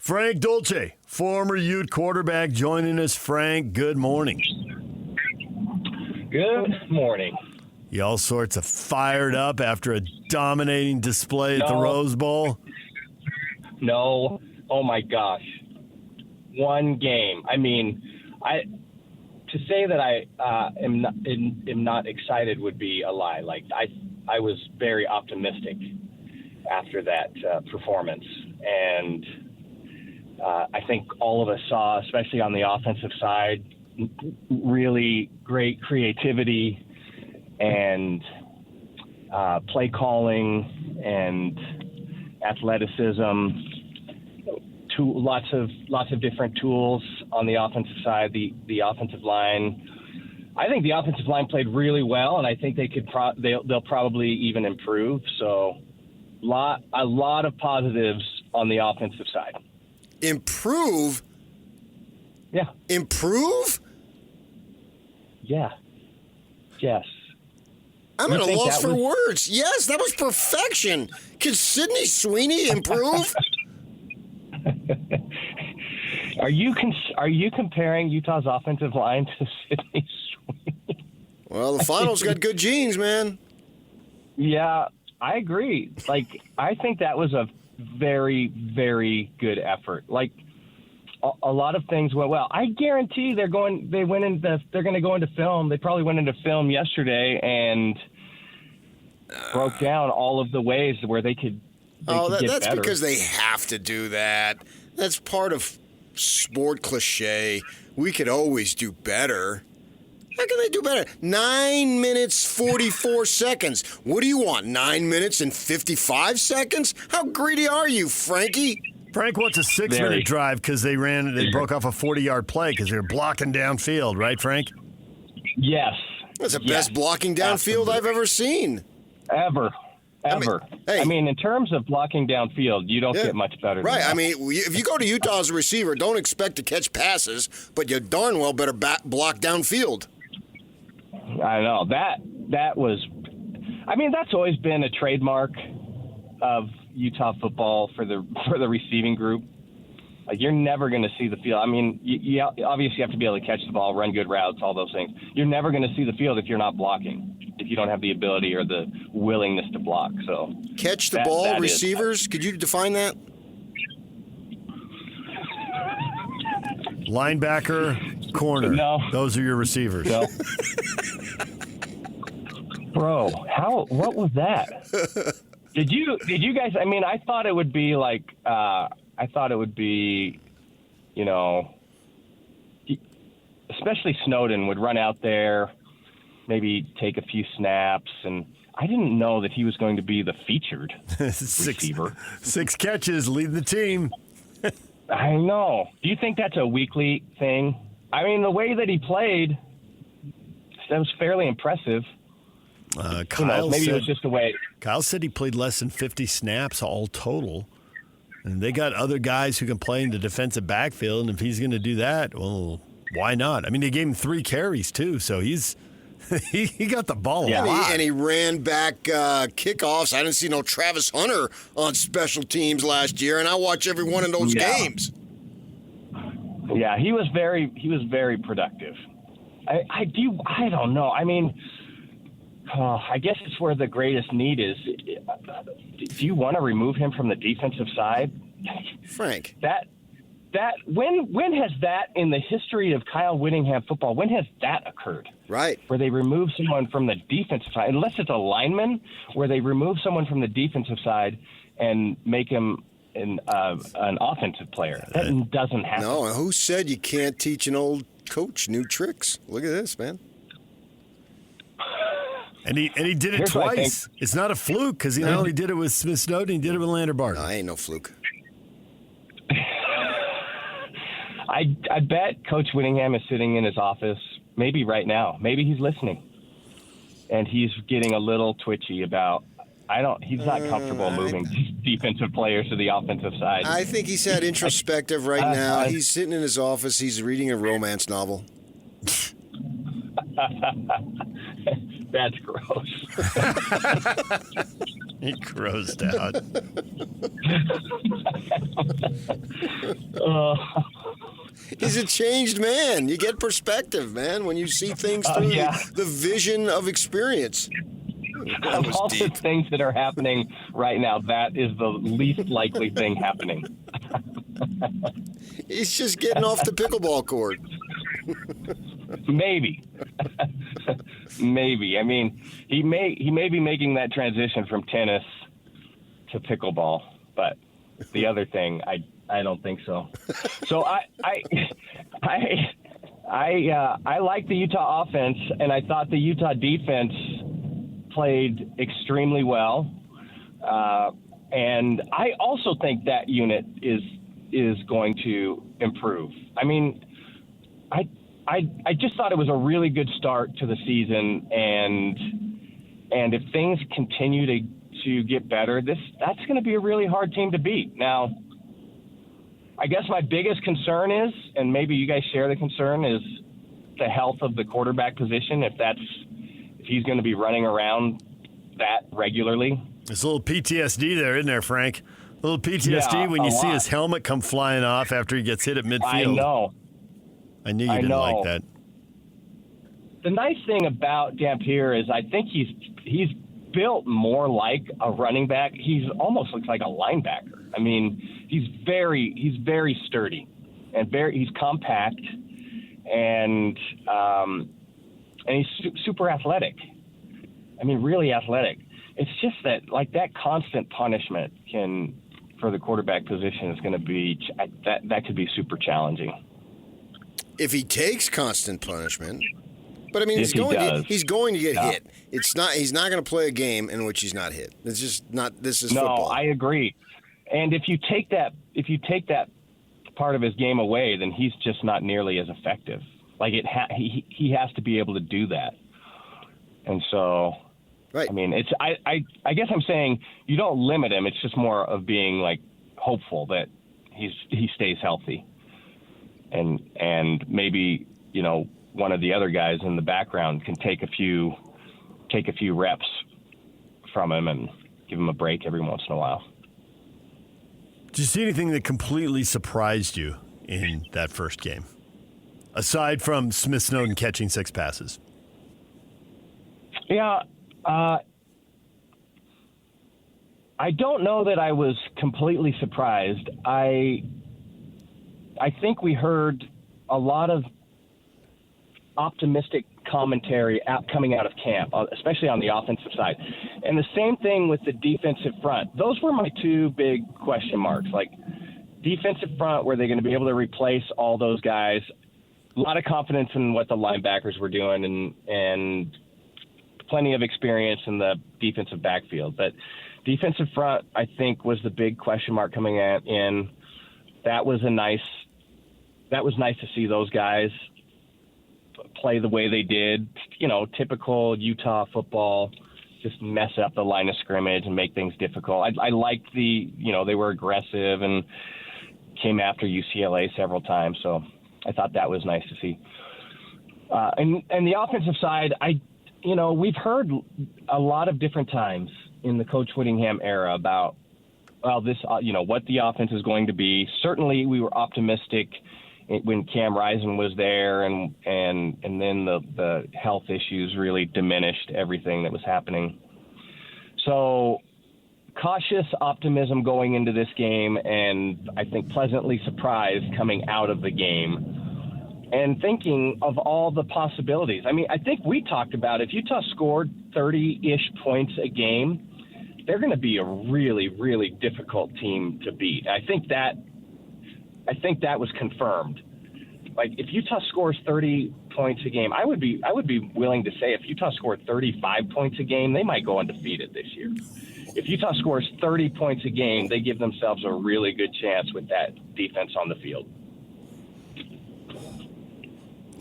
Frank Dolce, former Ute quarterback, joining us. Frank, good morning. Good morning. You all sorts of fired up after a dominating display at the Rose Bowl? No. Oh, my gosh. One game. I mean, to say that I am not excited would be a lie. Like, I was very optimistic after that performance. And I think all of us saw, especially on the offensive side, really great creativity and play calling and athleticism. Lots of different tools on the offensive side. The offensive line. I think the offensive line played really well, and I think they could. They'll probably even improve. So, a lot of positives on the offensive side. Improve? Yeah. Improve? Yeah. Yes. I'm at a loss for words. Yes, that was perfection. Can Sidney Sweeney improve? Are you comparing Utah's offensive line to Sidney Sweeney? Well, the finals got good genes, man. Yeah, I agree. Like, I think that was a very, very good effort. Like, a lot of things went well. I guarantee they're going to go into film. They probably went into film yesterday and broke down all of the ways where they could. That's better. because they have to do that. That's part of sport cliche. We could always do better. How can they do better? 9 minutes, 44 seconds. What do you want, 9 minutes and 55 seconds? How greedy are you, Frankie? Frank wants a 6-minute drive because they broke off a 40-yard play because they were blocking downfield, right, Frank? Yes. That's the best blocking downfield I've ever seen. Ever. I mean, in terms of blocking downfield, you don't get much better. Right. Than that. I mean, if you go to Utah as a receiver, don't expect to catch passes, but you darn well better block downfield. I know. That was – I mean, that's always been a trademark of Utah football for the receiving group. Like, you're never going to see the field. I mean, you obviously have to be able to catch the ball, run good routes, all those things. You're never going to see the field if you're not blocking, if you don't have the ability or the willingness to block. So catch the ball, receivers. Could you define that? Linebacker, corner. No. Those are your receivers. No. Bro, what was that? Did you guys, I mean, I thought it would be like, you know, especially Snowden would run out there, maybe take a few snaps, and I didn't know that he was going to be the featured receiver. 6 catches, lead the team. I know. Do you think that's a weekly thing? I mean, the way that he played, that was fairly impressive. Maybe it was just the way. Kyle said he played less than 50 snaps all total. And they got other guys who can play in the defensive backfield, and if he's going to do that, well, why not? I mean, they gave him 3 carries, too, so he got the ball a lot. And he ran back kickoffs. I didn't see no Travis Hunter on special teams last year, and I watch every one of those games. Yeah, he was very productive. I don't know. I mean, I guess it's where the greatest need is. Do you want to remove him from the defensive side? Frank. When has that in the history of Kyle Whittingham football, when has that occurred? Right. Where they remove someone from the defensive side, unless it's a lineman, where they remove someone from the defensive side and make him an offensive player. That doesn't happen. No, who said you can't teach an old coach new tricks? Look at this, man. And he did it twice. It's not a fluke because he not only did it with Smith Snowden, he did it with Lander Barton. No, ain't no fluke. I bet Coach Whittingham is sitting in his office, maybe right now. Maybe he's listening. And he's getting a little twitchy about he's not comfortable moving defensive players to the offensive side. I think he's had introspective right now. He's sitting in his office. He's reading a romance novel. That's gross. He grossed out. He's a changed man. You get perspective, man, when you see things through the vision of experience. Of all the things that are happening right now, that is the least likely thing happening. He's just getting off the pickleball court. Maybe. Maybe. I mean, he may be making that transition from tennis to pickleball, but the other thing, I don't think so. So I like the Utah offense, and I thought the Utah defense played extremely well. And I also think that unit is going to improve. I mean, I just thought it was a really good start to the season, and if things continue to get better, that's going to be a really hard team to beat. Now, I guess my biggest concern is, and maybe you guys share the concern, is the health of the quarterback position. If he's going to be running around that regularly. There's a little PTSD there, isn't there, Frank? A little PTSD when you see his helmet come flying off after he gets hit at midfield. I know. I knew you didn't like that. The nice thing about Dampier is I think he's built more like a running back. He's almost looks like a linebacker. I mean, he's very sturdy and he's compact and he's super athletic. I mean, really athletic. It's just that like that constant punishment for the quarterback position is going to be that could be super challenging. If he takes constant punishment, but I mean, he's going to get hit. He's not going to play a game in which he's not hit. It's just not. This is football. No, I agree. And if you take that part of his game away, then he's just not nearly as effective. Like he has to be able to do that. And so, right. I mean, I guess I'm saying you don't limit him. It's just more of being like hopeful that he stays healthy. And maybe, one of the other guys in the background can take a few reps from him and give him a break every once in a while. Did you see anything that completely surprised you in that first game? Aside from Smith Snowden catching 6 passes. Yeah. I don't know that I was completely surprised. I think we heard a lot of optimistic commentary coming out of camp, especially on the offensive side. And the same thing with the defensive front. Those were my 2 big question marks. Like, defensive front, were they going to be able to replace all those guys? A lot of confidence in what the linebackers were doing and plenty of experience in the defensive backfield. But defensive front, I think, was the big question mark coming in. That was nice to see those guys play the way they did. Typical Utah football, just mess up the line of scrimmage and make things difficult. I liked they were aggressive and came after UCLA several times, so I thought that was nice to see. And the offensive side, we've heard a lot of different times in the Coach Whittingham era about, this, what the offense is going to be. Certainly we were optimistic when Cam Rising was there, and then the health issues really diminished everything that was happening. So cautious optimism going into this game, and I think pleasantly surprised coming out of the game and thinking of all the possibilities. I mean, I think we talked about if Utah scored 30-ish points a game, they're going to be a really, really difficult team to beat. I think that was confirmed. Like, if Utah scores 30 points a game, I would be willing to say if Utah scored 35 points a game, they might go undefeated this year. If Utah scores 30 points a game, they give themselves a really good chance with that defense on the field.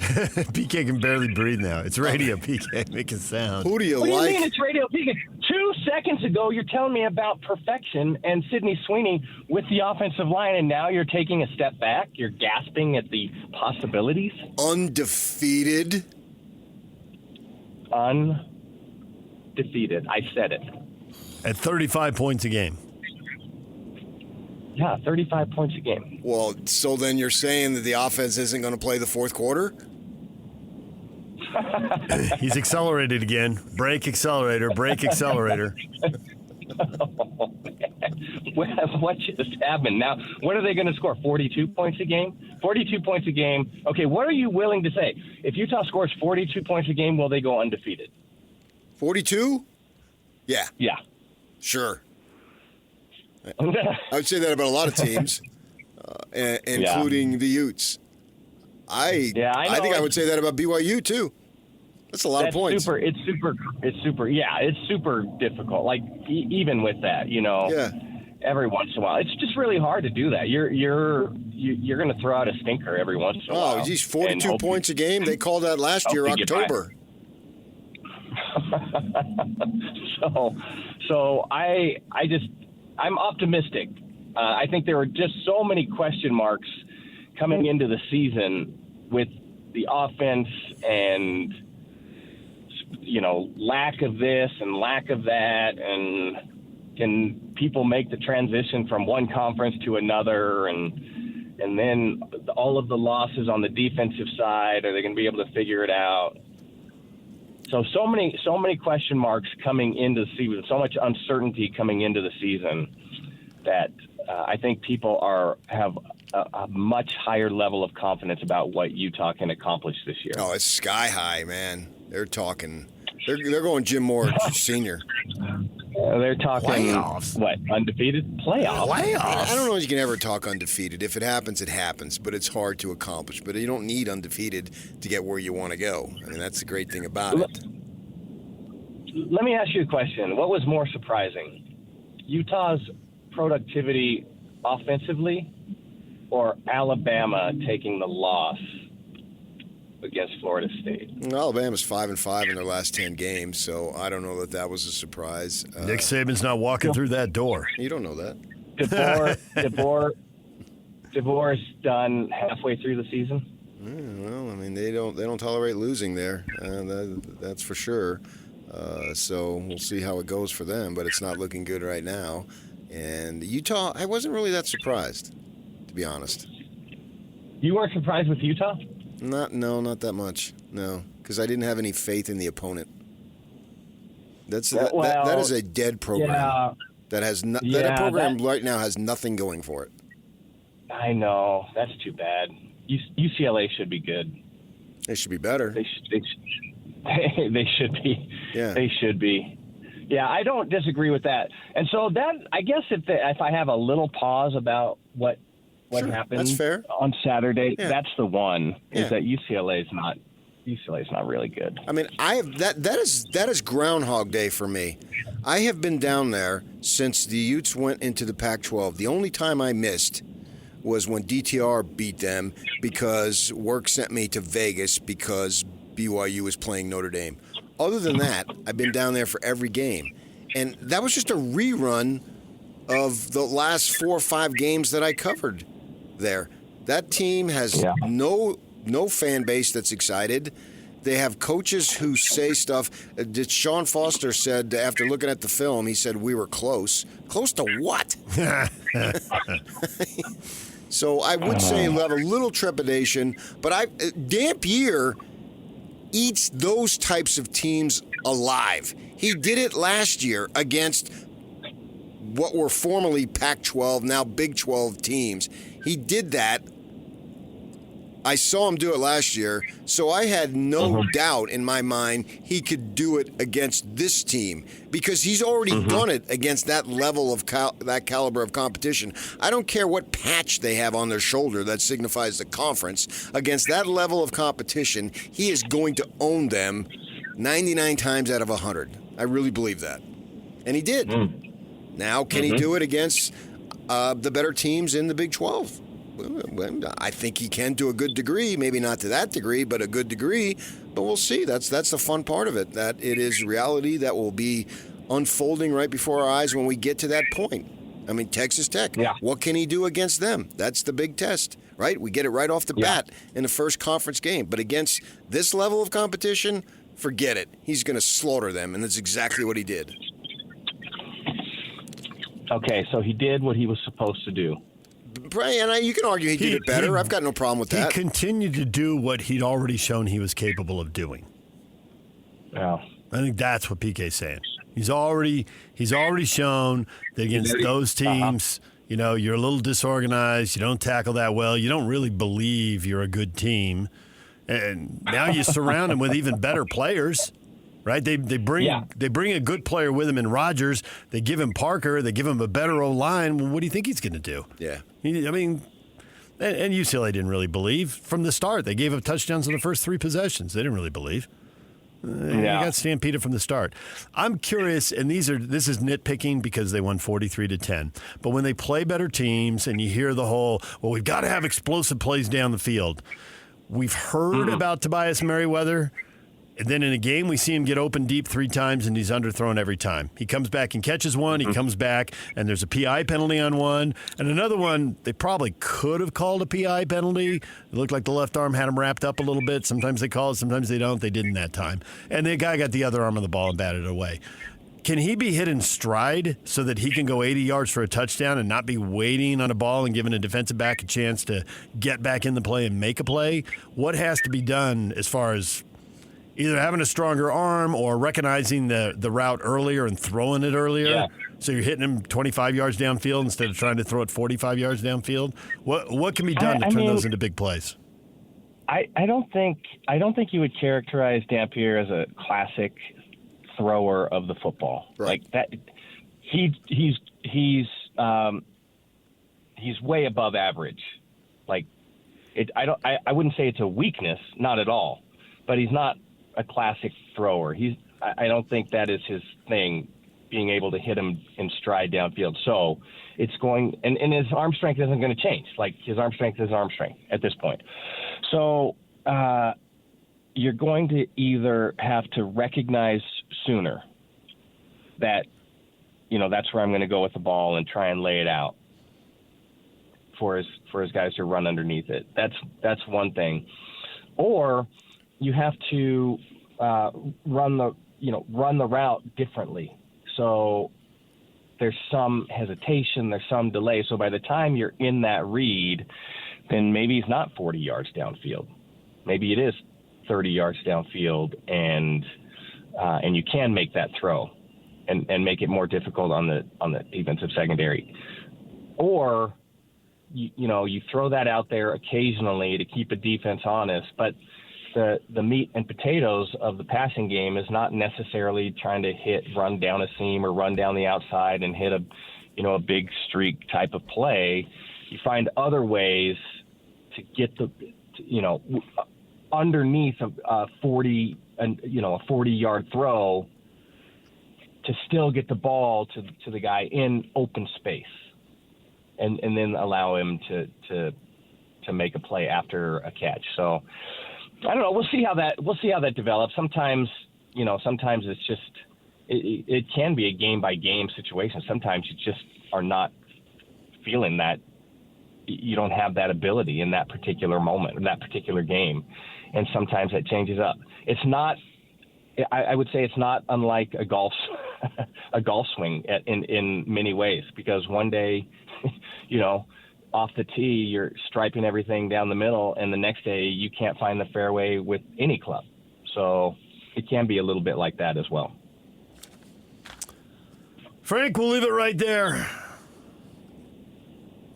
PK can barely breathe now. It's radio, PK. Make a sound. Who do you like? What do you mean it's radio, PK? 2 seconds ago, you're telling me about perfection and Sidney Sweeney with the offensive line, and now you're taking a step back? You're gasping at the possibilities? Undefeated. Undefeated. I said it. At 35 points a game. Yeah, 35 points a game. Well, so then you're saying that the offense isn't going to play the fourth quarter? He's accelerated again. Brake accelerator, brake accelerator. Oh, what just happened? Now, what are they going to score? 42 points a game? 42 points a game. Okay, what are you willing to say? If Utah scores 42 points a game, will they go undefeated? 42? Yeah. Yeah. Sure. I would say that about a lot of teams, including the Utes. I think I would say that about BYU too. That's a lot of points. It's super difficult. Like even with that, every once in a while, it's just really hard to do that. You're going to throw out a stinker every once in a while. Oh, geez, 42 points a game. They called that last year October. So I'm optimistic. I think there were just so many question marks coming into the season with the offense and lack of this and lack of that, and can people make the transition from one conference to another, and then all of the losses on the defensive side, are they going to be able to figure it out? So many question marks coming into the season, so much uncertainty coming into the season that I think people have a much higher level of confidence about what Utah can accomplish this year. Oh, it's sky high, man. They're talking. They're going Jim Moore Senior. They're talking playoffs. What, undefeated playoffs? I don't know if you can ever talk undefeated. If it happens, it happens, but it's hard to accomplish. But you don't need undefeated to get where you want to go. I mean, that's the great thing about it. Let me ask you a question. What was more surprising, Utah's productivity offensively, or Alabama taking the loss against Florida State? Well, Alabama's 5-5 in their last 10 games, so I don't know that was a surprise. Nick Saban's not walking through that door. You don't know that. DeBoer's done halfway through the season. Well, I mean, they don't tolerate losing there. That's for sure. So we'll see how it goes for them, but it's not looking good right now. And Utah, I wasn't really that surprised, to be honest. You weren't surprised with Utah? Not that much. No, because I didn't have any faith in the opponent. That is a dead program. Yeah, that program right now has nothing going for it. I know. That's too bad. UCLA should be good. They should be better. They should be. Yeah. They should be. Yeah, I don't disagree with that. And so that, I guess, if I have a little pause about what happened that's fair. On Saturday, Yeah. that's the one. Yeah. Is that UCLA is not really good. I mean, that is Groundhog Day for me. I have been down there since the Utes went into the Pac-12. The only time I missed was when DTR beat them because work sent me to Vegas because BYU was playing Notre Dame. Other than that, I've been down there for every game. And that was just a rerun of the last 4 or 5 games that I covered there. That team has no fan base that's excited. They have coaches who say stuff. Sean Foster said, after looking at the film, he said, we were close. Close to what? So I would say you'll have a little trepidation, but Dampier eats those types of teams alive. He did it last year against what were formerly Pac-12, now Big 12 teams. He did that. I saw him do it last year, so I had no doubt in my mind he could do it against this team because he's already done it against that level of that caliber of competition. I don't care what patch they have on their shoulder that signifies the conference. Against that level of competition, he is going to own them 99 times out of 100. I really believe that. And he did. Now, can he do it against the better teams in the Big 12? I think he can to a good degree, maybe not to that degree, but a good degree. But we'll see. That's the fun part of it, that it is reality that will be unfolding right before our eyes when we get to that point. I mean, Texas Tech, what can he do against them? That's the big test, right? We get it right off the bat in the first conference game. But against this level of competition, forget it. He's going to slaughter them, and that's exactly what he did. Okay, so he did what he was supposed to do. And you can argue he did it better. I've got no problem with that. He continued to do what he'd already shown he was capable of doing. Yeah. I think that's what PK's saying. He's already shown that against those teams, you're a little disorganized. You don't tackle that well. You don't really believe you're a good team. And now you surround him with even better players, right? They bring a good player with him in Rodgers. They give him Parker. They give him a better O-line. Well, what do you think he's going to do? Yeah. And UCLA didn't really believe from the start. They gave up touchdowns in the first 3 possessions. They didn't really believe. They got stampeded from the start. I'm curious, and this is nitpicking because they won 43-10. But when they play better teams, and you hear the whole, well, we've got to have explosive plays down the field. We've heard about Tobias Merriweather. And then in a game, we see him get open deep 3 times, and he's underthrown every time. He comes back and catches one. He comes back, and there's a PI penalty on one. And another one, they probably could have called a PI penalty. It looked like the left arm had him wrapped up a little bit. Sometimes they call it, sometimes they don't. They didn't that time. And the guy got the other arm of the ball and batted it away. Can he be hit in stride so that he can go 80 yards for a touchdown and not be waiting on a ball and giving a defensive back a chance to get back in the play and make a play? What has to be done as far as either having a stronger arm or recognizing the route earlier and throwing it earlier? Yeah. So you're hitting him 25 yards downfield instead of trying to throw it 45 yards downfield? What can be done to turn those into big plays? I don't think you would characterize Dampier as a classic thrower of the football. Right. Like that he's way above average. Like I wouldn't say it's a weakness, not at all. But he's not a classic thrower. I don't think that is his thing, being able to hit him in stride downfield. So it's going, and his arm strength isn't going to change. Like his arm strength is arm strength at this point. So you're going to either have to recognize sooner that, that's where I'm going to go with the ball and try and lay it out for his guys to run underneath it. That's one thing. Or you have to run the route differently. So there's some hesitation, there's some delay. So by the time you're in that read, then maybe he's not 40 yards downfield. Maybe it is 30 yards downfield, and you can make that throw and make it more difficult on the defensive secondary. Or you throw that out there occasionally to keep a defense honest, but the meat and potatoes of the passing game is not necessarily trying to run down a seam or run down the outside and hit a big streak type of play. You find other ways to get underneath a 40-yard throw to still get the ball to the guy in open space, and then allow him to make a play after a catch. So I don't know. We'll see how that develops. Sometimes it's just it can be a game by game situation. Sometimes you just are not feeling that. You don't have that ability in that particular moment, in that particular game, and sometimes that changes up. It's not. I would say it's not unlike a golf swing in many ways, because one day, off the tee, you're striping everything down the middle, and the next day you can't find the fairway with any club. So it can be a little bit like that as well. Frank, we'll leave it right there.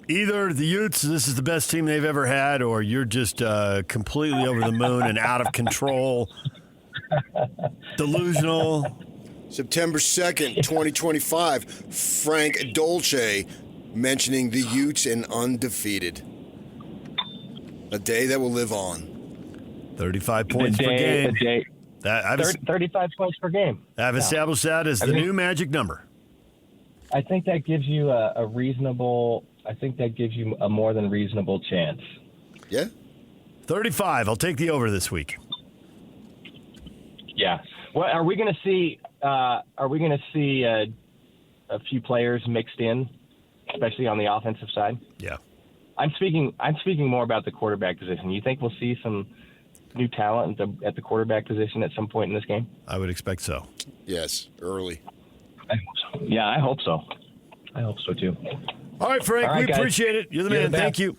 Either the Utes, this is the best team they've ever had, or you're just completely over the moon and out of control, delusional. September 2nd, 2025, Frank Dolce mentioning the Utes and undefeated. A day that will live on. 35 points per game. 35 points per game. I've established that as the new magic number. I think that gives you a more than reasonable chance. Yeah. 35. I'll take the over this week. Yeah. Well, are we going to see a few players mixed in, especially on the offensive side? Yeah. I'm speaking more about the quarterback position. You think we'll see some new talent at the quarterback position at some point in this game? I would expect so. Yes, early. Yeah, I hope so. I hope so too. All right, Frank, All right, we guys. appreciate it. You're the You're man. the Thank best. you.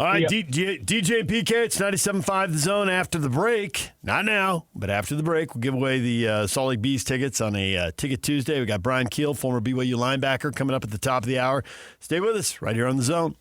All right, See DJ PK, it's 97.5 The Zone after the break. Not now, but after the break, we'll give away the Salt Lake Bees tickets on a Ticket Tuesday. We got Brian Keel, former BYU linebacker, coming up at the top of the hour. Stay with us right here on The Zone.